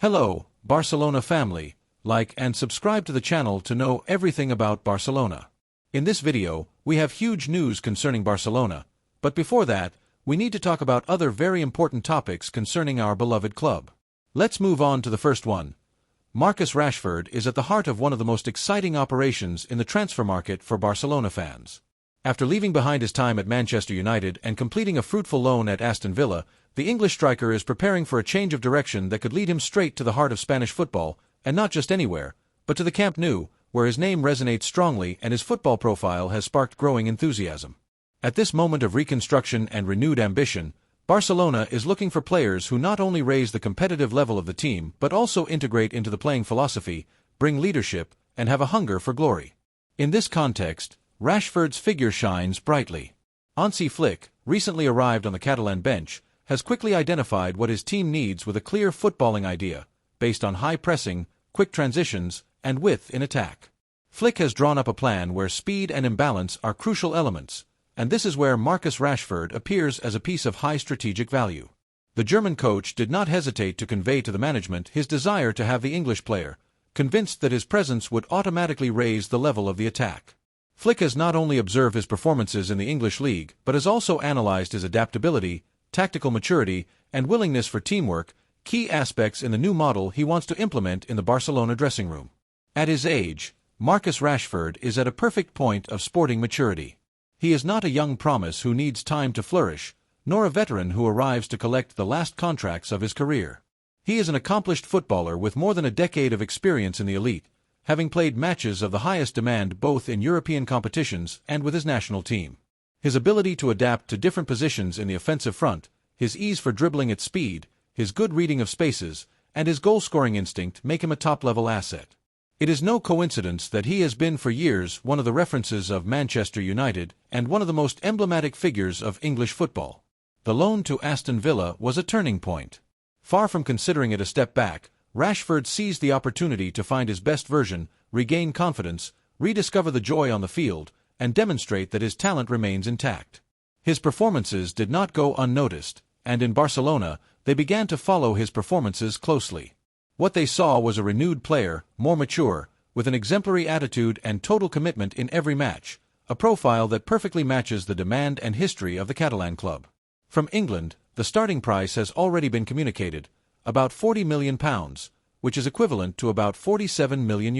Hello, Barcelona family. Like and subscribe to the channel to know everything about Barcelona. In this video, we have huge news concerning Barcelona, but before that, we need to talk about other very important topics concerning our beloved club. Let's move on to the first one. Marcus Rashford is at the heart of one of the most exciting operations in the transfer market for Barcelona fans. After leaving behind his time at Manchester United and completing a fruitful loan at Aston Villa, the English striker is preparing for a change of direction that could lead him straight to the heart of Spanish football, and not just anywhere, but to the Camp Nou, where his name resonates strongly and his football profile has sparked growing enthusiasm. At this moment of reconstruction and renewed ambition, Barcelona is looking for players who not only raise the competitive level of the team but also integrate into the playing philosophy, bring leadership, and have a hunger for glory. In this context, Rashford's figure shines brightly. Hansi Flick, recently arrived on the Catalan bench, has quickly identified what his team needs with a clear footballing idea, based on high pressing, quick transitions, and width in attack. Flick has drawn up a plan where speed and imbalance are crucial elements, and this is where Marcus Rashford appears as a piece of high strategic value. The German coach did not hesitate to convey to the management his desire to have the English player, convinced that his presence would automatically raise the level of the attack. Flick has not only observed his performances in the English league but has also analyzed his adaptability, tactical maturity, and willingness for teamwork, key aspects in the new model he wants to implement in the Barcelona dressing room. At his age, Marcus Rashford is at a perfect point of sporting maturity. He is not a young promise who needs time to flourish, nor a veteran who arrives to collect the last contracts of his career. He is an accomplished footballer with more than a decade of experience in the elite, having played matches of the highest demand both in European competitions and with his national team. His ability to adapt to different positions in the offensive front, his ease for dribbling at speed, his good reading of spaces, and his goal-scoring instinct make him a top-level asset. It is no coincidence that he has been for years one of the references of Manchester United and one of the most emblematic figures of English football. The loan to Aston Villa was a turning point. Far from considering it a step back, Rashford seized the opportunity to find his best version, regain confidence, rediscover the joy on the field, and demonstrate that his talent remains intact. His performances did not go unnoticed, and in Barcelona, they began to follow his performances closely. What they saw was a renewed player, more mature, with an exemplary attitude and total commitment in every match, a profile that perfectly matches the demand and history of the Catalan club. From England, the starting price has already been communicated, about £40 million, which is equivalent to about €47 million.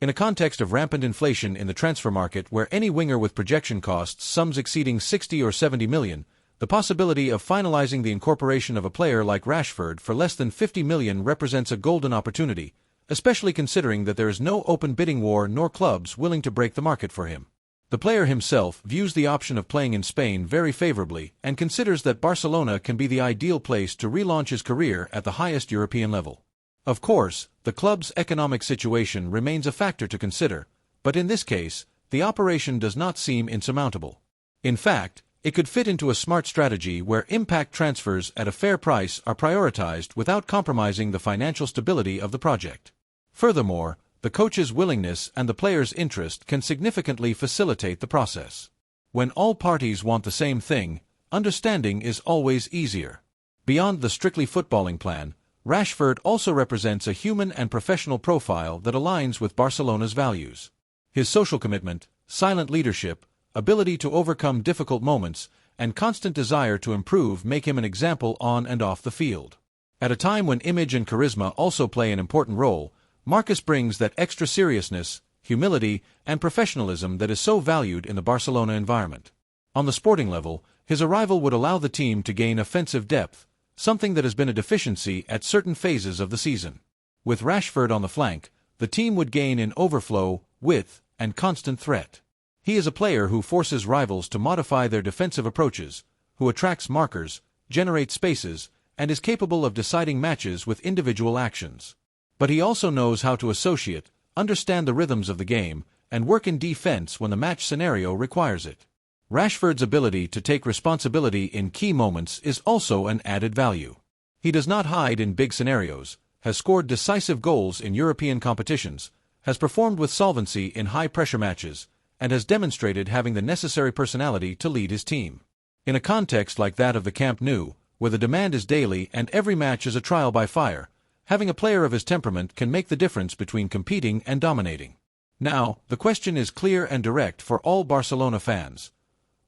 In a context of rampant inflation in the transfer market where any winger with projection costs sums exceeding 60 or 70 million, the possibility of finalizing the incorporation of a player like Rashford for less than 50 million represents a golden opportunity, especially considering that there is no open bidding war nor clubs willing to break the market for him. The player himself views the option of playing in Spain very favorably and considers that Barcelona can be the ideal place to relaunch his career at the highest European level. Of course, the club's economic situation remains a factor to consider, but in this case, the operation does not seem insurmountable. In fact, it could fit into a smart strategy where impact transfers at a fair price are prioritized without compromising the financial stability of the project. Furthermore, the coach's willingness and the player's interest can significantly facilitate the process. When all parties want the same thing, understanding is always easier. Beyond the strictly footballing plan, Rashford also represents a human and professional profile that aligns with Barcelona's values. His social commitment, silent leadership, ability to overcome difficult moments, and constant desire to improve make him an example on and off the field. At a time when image and charisma also play an important role, Marcus brings that extra seriousness, humility, and professionalism that is so valued in the Barcelona environment. On the sporting level, his arrival would allow the team to gain offensive depth, something that has been a deficiency at certain phases of the season. With Rashford on the flank, the team would gain in overflow, width, and constant threat. He is a player who forces rivals to modify their defensive approaches, who attracts markers, generates spaces, and is capable of deciding matches with individual actions. But he also knows how to associate, understand the rhythms of the game, and work in defense when the match scenario requires it. Rashford's ability to take responsibility in key moments is also an added value. He does not hide in big scenarios, has scored decisive goals in European competitions, has performed with solvency in high-pressure matches, and has demonstrated having the necessary personality to lead his team. In a context like that of the Camp Nou, where the demand is daily and every match is a trial by fire, Having a player of his temperament can make the difference between competing and dominating. Now, the question is clear and direct for all Barcelona fans.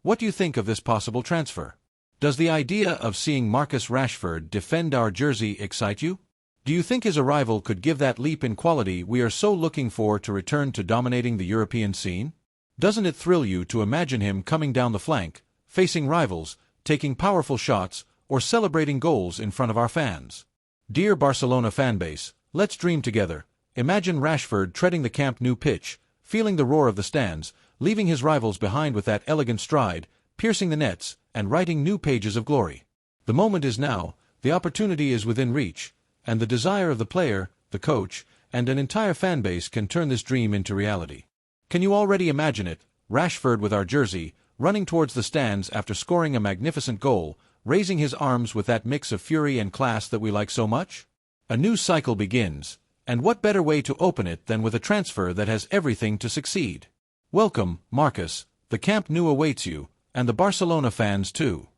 What do you think of this possible transfer? Does the idea of seeing Marcus Rashford defend our jersey excite you? Do you think his arrival could give that leap in quality we are so looking for to return to dominating the European scene? Doesn't it thrill you to imagine him coming down the flank, facing rivals, taking powerful shots, or celebrating goals in front of our fans? Dear Barcelona fanbase, let's dream together. Imagine Rashford treading the Camp Nou pitch, feeling the roar of the stands, leaving his rivals behind with that elegant stride, piercing the nets, and writing new pages of glory. The moment is now, the opportunity is within reach, and the desire of the player, the coach, and an entire fanbase can turn this dream into reality. Can you already imagine it, Rashford with our jersey, running towards the stands after scoring a magnificent goal, raising his arms with that mix of fury and class that we like so much? A new cycle begins, and what better way to open it than with a transfer that has everything to succeed? Welcome, Marcus, the Camp Nou awaits you, and the Barcelona fans too.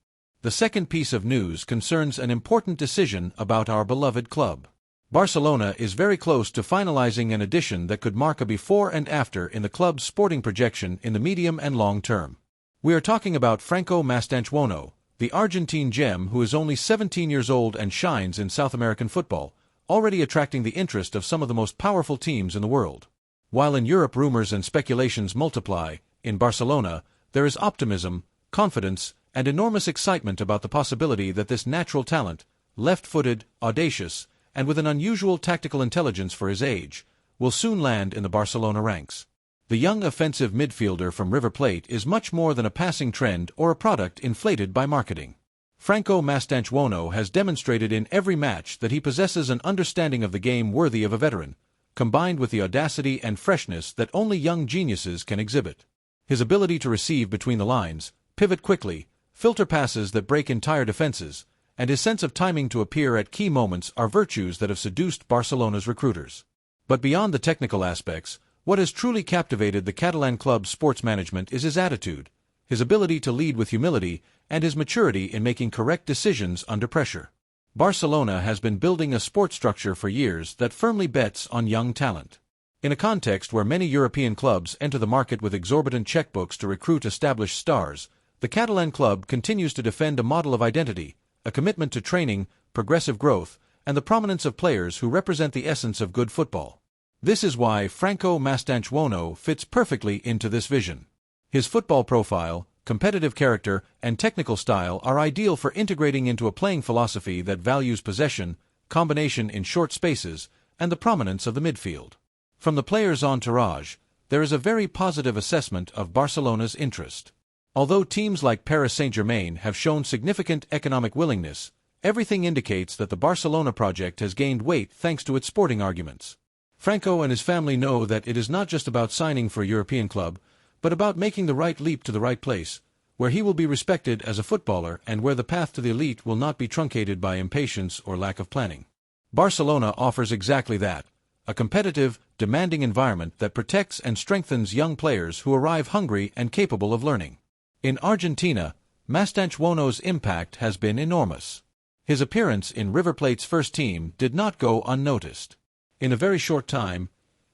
The second piece of news concerns an important decision about our beloved club. Barcelona is very close to finalizing an addition that could mark a before and after in the club's sporting projection in the medium and long term. We are talking about Franco Mastenuano, the Argentine gem who is only 17 years old and shines in South American football, already attracting the interest of some of the most powerful teams in the world. While in Europe rumors and speculations multiply, in Barcelona, there is optimism, confidence, and enormous excitement about the possibility that this natural talent, left-footed, audacious, and with an unusual tactical intelligence for his age, will soon land in the Barcelona ranks. The young offensive midfielder from River Plate is much more than a passing trend or a product inflated by marketing. Franco Mastenuano has demonstrated in every match that he possesses an understanding of the game worthy of a veteran, combined with the audacity and freshness that only young geniuses can exhibit. His ability to receive between the lines, pivot quickly, filter passes that break entire defenses, and his sense of timing to appear at key moments are virtues that have seduced Barcelona's recruiters. But beyond the technical aspects, what has truly captivated the Catalan club's sports management is his attitude, his ability to lead with humility, and his maturity in making correct decisions under pressure. Barcelona has been building a sports structure for years that firmly bets on young talent. In a context where many European clubs enter the market with exorbitant checkbooks to recruit established stars, the Catalan club continues to defend a model of identity, a commitment to training, progressive growth, and the prominence of players who represent the essence of good football. This is why Franco Mastenuano fits perfectly into this vision. His football profile, competitive character, and technical style are ideal for integrating into a playing philosophy that values possession, combination in short spaces, and the prominence of the midfield. From the player's entourage, there is a very positive assessment of Barcelona's interest. Although teams like Paris Saint-Germain have shown significant economic willingness, everything indicates that the Barcelona project has gained weight thanks to its sporting arguments. Franco and his family know that it is not just about signing for a European club, but about making the right leap to the right place, where he will be respected as a footballer and where the path to the elite will not be truncated by impatience or lack of planning. Barcelona offers exactly that, a competitive, demanding environment that protects and strengthens young players who arrive hungry and capable of learning. In Argentina, Mastenuano's impact has been enormous. His appearance in River Plate's first team did not go unnoticed. In a very short time,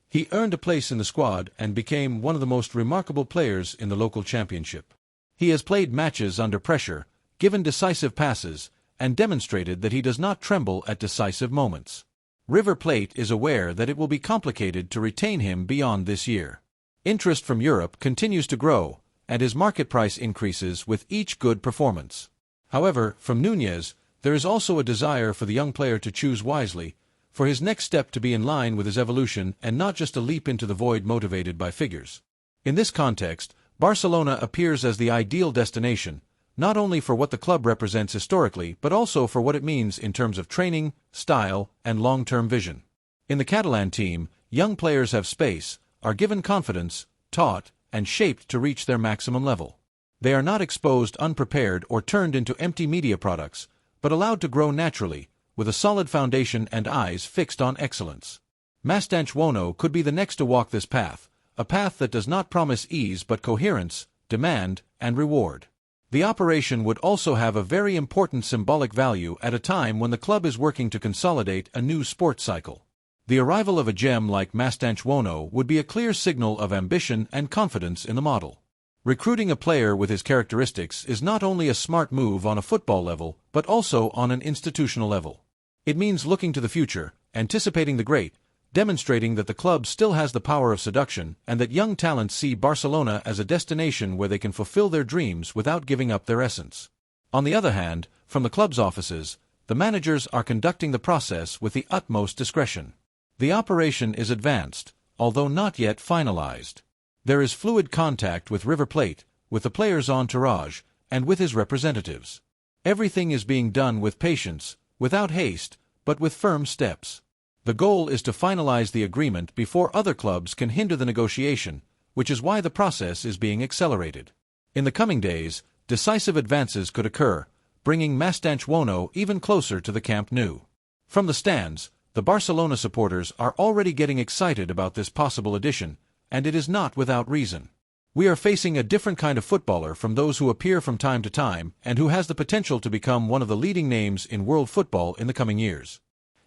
he earned a place in the squad and became one of the most remarkable players in the local championship. He has played matches under pressure, given decisive passes, and demonstrated that he does not tremble at decisive moments. River Plate is aware that it will be complicated to retain him beyond this year. Interest from Europe continues to grow, and his market price increases with each good performance. However, from Núñez, there is also a desire for the young player to choose wisely, for his next step to be in line with his evolution and not just a leap into the void motivated by figures. In this context, Barcelona appears as the ideal destination, not only for what the club represents historically but also for what it means in terms of training, style, and long-term vision. In the Catalan team, young players have space, are given confidence, taught, and shaped to reach their maximum level. They are not exposed unprepared or turned into empty media products, but allowed to grow naturally, with a solid foundation and eyes fixed on excellence. Mastenuano could be the next to walk this path, a path that does not promise ease but coherence, demand, and reward. The operation would also have a very important symbolic value at a time when the club is working to consolidate a new sports cycle. The arrival of a gem like Mastenuano would be a clear signal of ambition and confidence in the model. Recruiting a player with his characteristics is not only a smart move on a football level, but also on an institutional level. It means looking to the future, anticipating the great, demonstrating that the club still has the power of seduction and that young talents see Barcelona as a destination where they can fulfill their dreams without giving up their essence. On the other hand, from the club's offices, the managers are conducting the process with the utmost discretion. The operation is advanced, although not yet finalized. There is fluid contact with River Plate, with the player's entourage, and with his representatives. Everything is being done with patience, without haste, but with firm steps. The goal is to finalize the agreement before other clubs can hinder the negotiation, which is why the process is being accelerated. In the coming days, decisive advances could occur, bringing Mastenuano even closer to the Camp Nou. From the stands, the Barcelona supporters are already getting excited about this possible addition, and it is not without reason. We are facing a different kind of footballer from those who appear from time to time and who has the potential to become one of the leading names in world football in the coming years.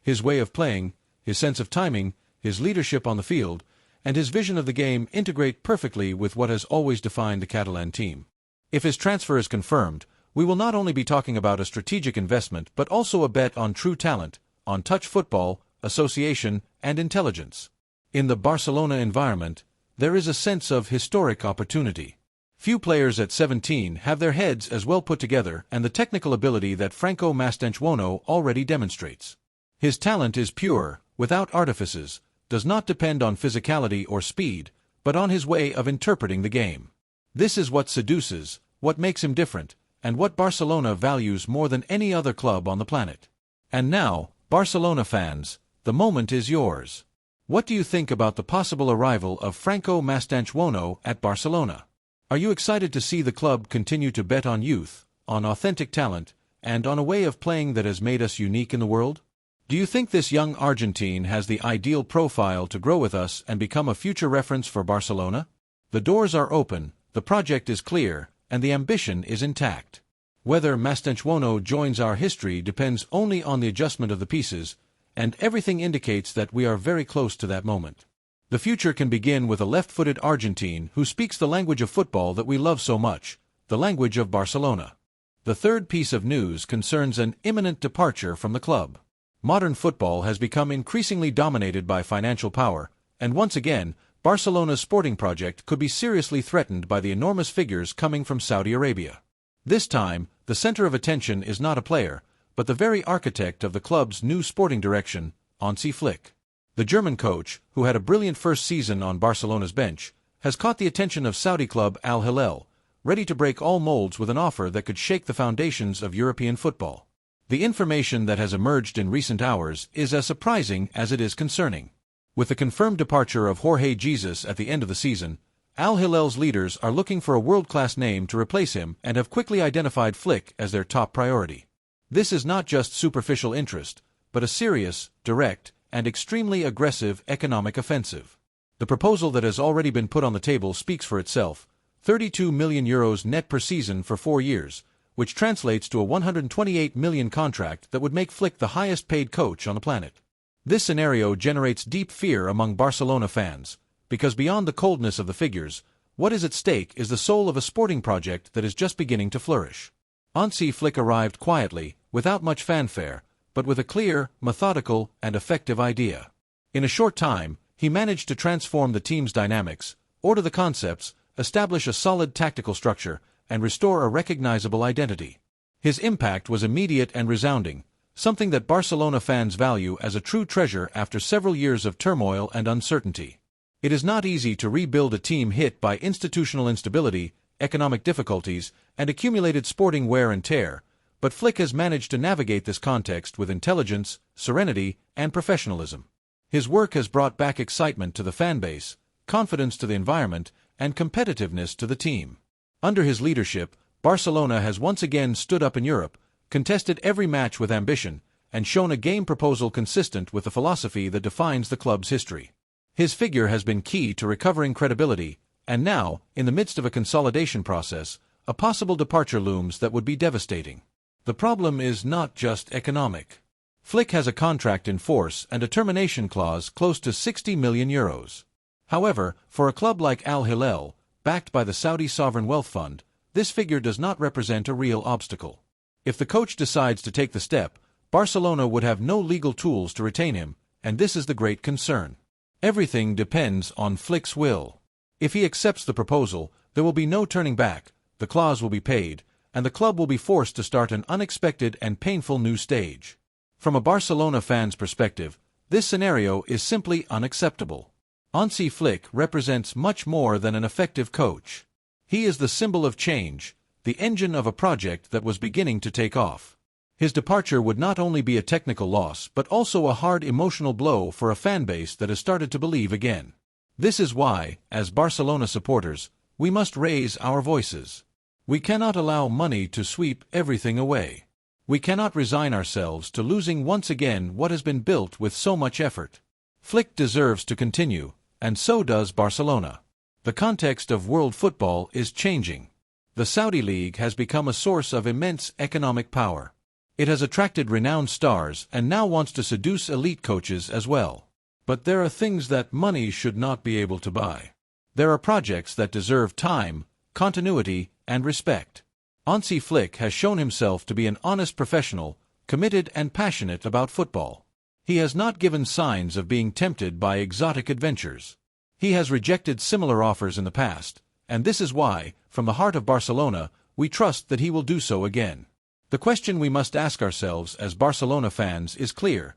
His way of playing, his sense of timing, his leadership on the field, and his vision of the game integrate perfectly with what has always defined the Catalan team. If his transfer is confirmed, we will not only be talking about a strategic investment but also a bet on true talent, on touch football, association, and intelligence. In the Barcelona environment, there is a sense of historic opportunity. Few players at 17 have their heads as well put together and the technical ability that Franco Mastenuano already demonstrates. His talent is pure, without artifices, does not depend on physicality or speed, but on his way of interpreting the game. This is what seduces, what makes him different, and what Barcelona values more than any other club on the planet. And now, Barcelona fans, the moment is yours. What do you think about the possible arrival of Franco Mastenuano at Barcelona? Are you excited to see the club continue to bet on youth, on authentic talent, and on a way of playing that has made us unique in the world? Do you think this young Argentine has the ideal profile to grow with us and become a future reference for Barcelona? The doors are open, the project is clear, and the ambition is intact. Whether Mastenuano joins our history depends only on the adjustment of the pieces, and everything indicates that we are very close to that moment. The future can begin with a left-footed Argentine who speaks the language of football that we love so much, the language of Barcelona. The third piece of news concerns an imminent departure from the club. Modern football has become increasingly dominated by financial power, and once again, Barcelona's sporting project could be seriously threatened by the enormous figures coming from Saudi Arabia. This time, the center of attention is not a player, but the very architect of the club's new sporting direction, Hansi Flick. The German coach, who had a brilliant first season on Barcelona's bench, has caught the attention of Saudi club Al Hilal, ready to break all molds with an offer that could shake the foundations of European football. The information that has emerged in recent hours is as surprising as it is concerning. With the confirmed departure of Jorge Jesus at the end of the season, Al Hilal's leaders are looking for a world-class name to replace him and have quickly identified Flick as their top priority. This is not just superficial interest, but a serious, direct, and extremely aggressive economic offensive. The proposal that has already been put on the table speaks for itself: €32 million net per season for 4 years, which translates to a €128 million contract that would make Flick the highest-paid coach on the planet. This scenario generates deep fear among Barcelona fans, because beyond the coldness of the figures, what is at stake is the soul of a sporting project that is just beginning to flourish. Hansi Flick arrived quietly, without much fanfare, but with a clear, methodical, and effective idea. In a short time, he managed to transform the team's dynamics, order the concepts, establish a solid tactical structure, and restore a recognizable identity. His impact was immediate and resounding, something that Barcelona fans value as a true treasure after several years of turmoil and uncertainty. It is not easy to rebuild a team hit by institutional instability, economic difficulties, and accumulated sporting wear and tear, but Flick has managed to navigate this context with intelligence, serenity, and professionalism. His work has brought back excitement to the fan base, confidence to the environment, and competitiveness to the team. Under his leadership, Barcelona has once again stood up in Europe, contested every match with ambition, and shown a game proposal consistent with the philosophy that defines the club's history. His figure has been key to recovering credibility, and now, in the midst of a consolidation process, a possible departure looms that would be devastating. The problem is not just economic. Flick has a contract in force and a termination clause close to 60 million euros. However, for a club like Al Hilal, backed by the Saudi Sovereign Wealth Fund, this figure does not represent a real obstacle. If the coach decides to take the step, Barcelona would have no legal tools to retain him, and this is the great concern. Everything depends on Flick's will. If he accepts the proposal, there will be no turning back, the clause will be paid, and the club will be forced to start an unexpected and painful new stage. From a Barcelona fan's perspective, this scenario is simply unacceptable. Hansi Flick represents much more than an effective coach. He is the symbol of change, the engine of a project that was beginning to take off. His departure would not only be a technical loss but also a hard emotional blow for a fanbase that has started to believe again. This is why, as Barcelona supporters, we must raise our voices. We cannot allow money to sweep everything away. We cannot resign ourselves to losing once again what has been built with so much effort. Flick deserves to continue, and so does Barcelona. The context of world football is changing. The Saudi League has become a source of immense economic power. It has attracted renowned stars and now wants to seduce elite coaches as well. But there are things that money should not be able to buy. There are projects that deserve time, continuity, and respect. Hansi Flick has shown himself to be an honest professional, committed and passionate about football. He has not given signs of being tempted by exotic adventures. He has rejected similar offers in the past, and this is why, from the heart of Barcelona, we trust that he will do so again. The question we must ask ourselves as Barcelona fans is clear.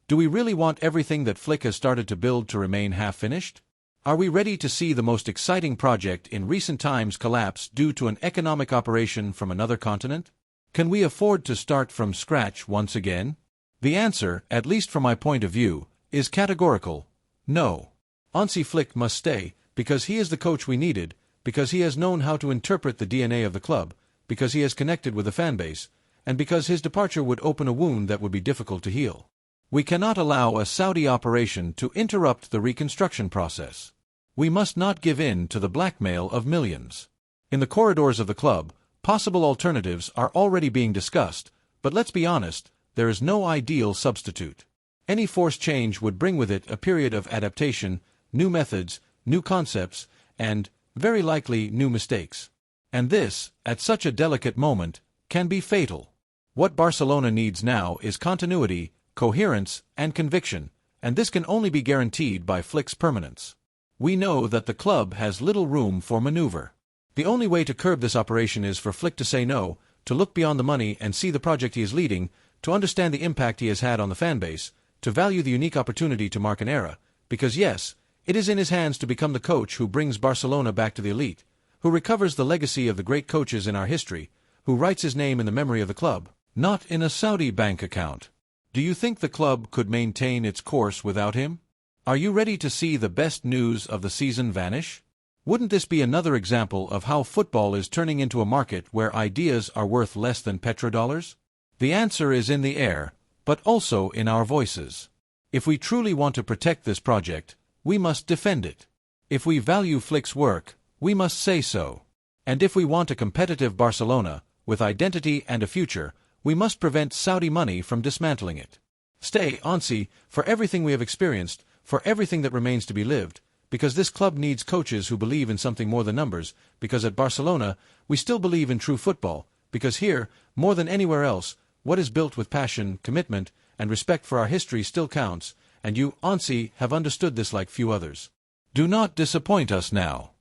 Do we really want everything that Flick has started to build to remain half-finished? Are we ready to see the most exciting project in recent times collapse due to an economic operation from another continent? Can we afford to start from scratch once again? The answer, at least from my point of view, is categorical: no. Hansi Flick must stay, because he is the coach we needed, because he has known how to interpret the DNA of the club, because he has connected with the fanbase, and because his departure would open a wound that would be difficult to heal. We cannot allow a Saudi operation to interrupt the reconstruction process. We must not give in to the blackmail of millions. In the corridors of the club, possible alternatives are already being discussed, but let's be honest, there is no ideal substitute. Any forced change would bring with it a period of adaptation, new methods, new concepts, and, very likely, new mistakes. And this, at such a delicate moment, can be fatal. What Barcelona needs now is continuity, coherence, and conviction, and this can only be guaranteed by Flick's permanence. We know that the club has little room for maneuver. The only way to curb this operation is for Flick to say no, to look beyond the money and see the project he is leading, to understand the impact he has had on the fanbase, to value the unique opportunity to mark an era, because yes, it is in his hands to become the coach who brings Barcelona back to the elite, who recovers the legacy of the great coaches in our history, who writes his name in the memory of the club, not in a Saudi bank account. Do you think the club could maintain its course without him? Are you ready to see the best news of the season vanish? Wouldn't this be another example of how football is turning into a market where ideas are worth less than petrodollars? The answer is in the air, but also in our voices. If we truly want to protect this project, we must defend it. If we value Flick's work, we must say so. And if we want a competitive Barcelona, with identity and a future, we must prevent Saudi money from dismantling it. Stay, Hansi, for everything we have experienced, for everything that remains to be lived, because this club needs coaches who believe in something more than numbers, because at Barcelona, we still believe in true football, because here, more than anywhere else, what is built with passion, commitment, and respect for our history still counts, and you, Hansi, have understood this like few others. Do not disappoint us now.